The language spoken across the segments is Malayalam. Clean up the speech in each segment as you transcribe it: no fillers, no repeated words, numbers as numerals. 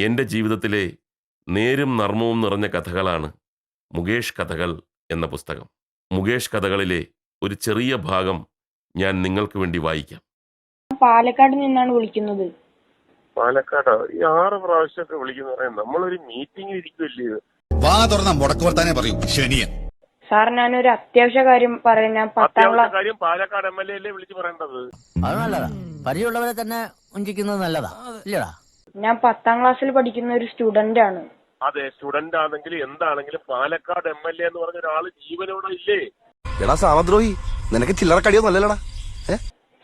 എൻ്റെ ജീവിതത്തിലെ നേരും നർമ്മവും നിറഞ്ഞ കഥകളാണ് മുകേഷ് കഥകൾ എന്ന പുസ്തകം. മുകേഷ് കഥകളിലെ ഒരു ചെറിയ ഭാഗം ഞാൻ നിങ്ങൾക്ക് വേണ്ടി വായിക്കാം. പാലക്കാട് നിന്നാണ് വിളിക്കുന്നത്. പാലക്കാട് ഈ 6 പ്രാവശ്യമൊക്കെ വിളിക്കുന്ന പറയാം. നമ്മളൊരു മീറ്റിംഗ് ഇരിക്കുമല്ലേ? വാ തുറന്ന മുടക്ക് വർത്താനേ പറയൂ ശനിയൻ. സാർ, ഞാനൊരു അത്യാവശ്യ കാര്യം പറയാം. ഞാൻ 10ാം ക്ലാസ് കാര്യം പാലക്കാട് MLA അല്ലേ വിളിച്ചു പറയേണ്ടത്? അത് നല്ലതാ. പരിചയമുള്ളവരെ തന്നെ ഉഞ്ചിക്കുന്നത് നല്ലതാ, ഇല്ലടാ? ഞാൻ 10ാം ക്ലാസ്സിൽ പഠിക്കുന്ന ഒരു സ്റ്റുഡന്റ് ആണ്. അതെ, സ്റ്റുഡന്റ് ആണെങ്കിൽ എന്താണെങ്കിലും പാലക്കാട് MLA എന്ന് പറഞ്ഞ ഒരാള് ജീവനോടെ ഇല്ലേ? എടാ സാമദ്രോഹി, നിനക്ക് ചില്ലറ കടിയൊന്നും അല്ലല്ലടാ.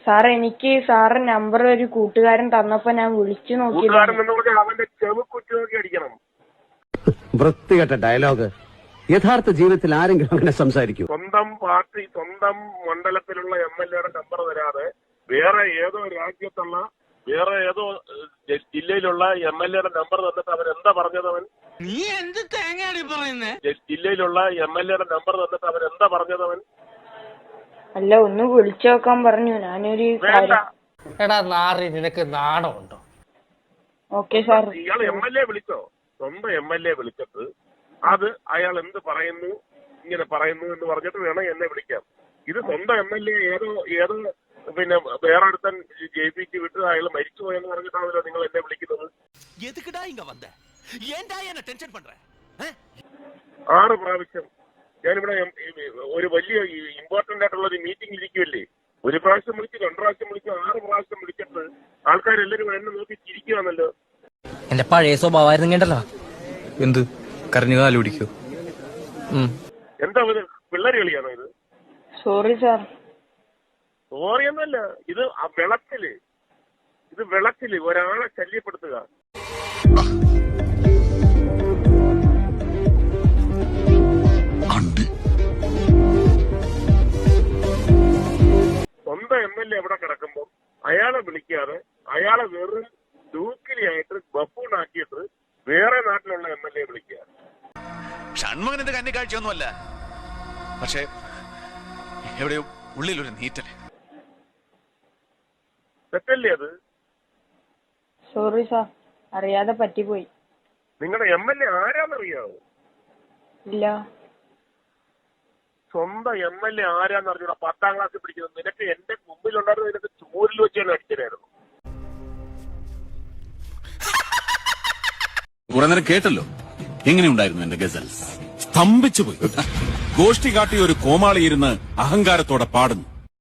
സാർ, എനിക്ക് സാറിന്റെ നമ്പർ ഒരു കൂട്ടുകാരൻ തന്നപ്പോ ഞാൻ വിളിച്ചു കൂട്ടുകാരൻ നോക്കി. എന്ന് പറഞ്ഞാൽ അവന്റെ ചെവി കുറ്റുനോക്കി അടിക്കണം. വൃത്തികെട്ട ഡയലോഗ്. യഥാർത്ഥ ജീവിതത്തിൽ ആരെങ്കിലും അങ്ങനെ സംസാരിക്കൂ? സ്വന്തം പാർട്ടി, സ്വന്തം മണ്ഡലത്തിലുള്ള MLA നമ്പർ തരാതെ വേറെ ഏതോ രാജ്യത്തുള്ള വേറെ ഏതോ ജില്ലയിലുള്ള MLA നമ്പർ തന്നിട്ട് അവൻ എന്താ പറഞ്ഞത്? അവൻ നീ എന്ത് തേങ്ങയാണ് പറയുന്നേ? ജില്ലയിലുള്ള MLA നമ്പർ തന്നിട്ട് അവൻ എന്താ പറഞ്ഞത്? അവൻ അല്ല, ഒന്ന് വിളിച്ചു നോക്കാൻ പറഞ്ഞു. ഞാനൊരു വേണ്ട. എടാ നാറി, നിനക്ക് നാണമുണ്ടോ? Okay sir. ഇയാൾ MLA വിളിച്ചോ? സ്വന്തം MLA വിളിച്ചിട്ട് അത് അയാൾ എന്ത് പറയുന്നു, ഇങ്ങനെ പറയുന്നു എന്ന് പറഞ്ഞിട്ട് വേണം എന്നെ വിളിക്കാം. ഇത് സ്വന്തം MLA ഏതോ പിന്നെ വേറെ അടുത്തൻ ജയിപ്പിച്ച് വിട്ട് അയാൾ മരിച്ചുപോയെന്ന് പറഞ്ഞിട്ടാണല്ലോ നിങ്ങൾ എന്നെ വിളിക്കുന്നത്. 6 പ്രാവശ്യം ഞാനിവിടെ ഒരു വലിയ ഇമ്പോർട്ടന്റ് ആയിട്ടുള്ള ഒരു മീറ്റിംഗ് ഇരിക്കുമല്ലേ? 1 പ്രാവശ്യം വിളിച്ച്, 2 പ്രാവശ്യം വിളിച്ച്, 6 പ്രാവശ്യം വിളിച്ചിട്ട് ആൾക്കാരെല്ലാരും എന്നെ നോക്കി ചിരിക്കുകയാണല്ലോ. എന്റെ പഴയ സ്വഭാവമായിരുന്നു കേട്ടല്ലോ. എന്ത് കരഞ്ഞു കാല് പിടിക്കോ? എന്താ ഇത്? പിള്ളേര് കളിയാണോ ഇത്? Sorry sir. സോറി എന്നല്ല, ഇത് വിളക്കില് ഒരാളെ ശല്യപ്പെടുത്തുക. സ്വന്തം MLA എവിടെ കിടക്കുമ്പോ അയാളെ വിളിക്കാതെ അയാളെ വെറും ഡൂക്കിലിയായിട്ട് ബഫൂണാക്കിയിട്ട് വേറെ നാട്ടിലുള്ള MLA വിളിക്കുക. ഷൺമുഖന്റെ കന്നി കാഴ്ചയൊന്നുമല്ല, പക്ഷേ എവിടെയോ ഉള്ളിലൊരു നീറ്റല്. തെറ്റല്ലേ അത്? സോറി സാർ, അറിയാതെ പറ്റിപ്പോയി. നിങ്ങളുടെ MLA ആരാന്നറിയാവോ? ഇല്ല. സ്വന്തം MLA ആരാന്ന് അറിഞ്ഞൂടാ? 10ാം ക്ലാസ്സിൽ പിടിക്കുന്നത്. നിനക്ക് എന്റെ മുമ്പിലുണ്ടായിരുന്ന നിനക്ക് ചൂരിൽ വെച്ച് തന്നെ അടിച്ചതായിരുന്നു. കുറെ നേരം കേട്ടല്ലോ. എങ്ങനെയുണ്ടായിരുന്നു എന്റെ ഗസൽ? സ്തംഭിച്ചുപോയി. ഗോഷ്ഠി കാട്ടി ഒരു കോമാളി ഇരുന്ന് അഹങ്കാരത്തോടെ പാടുന്നു.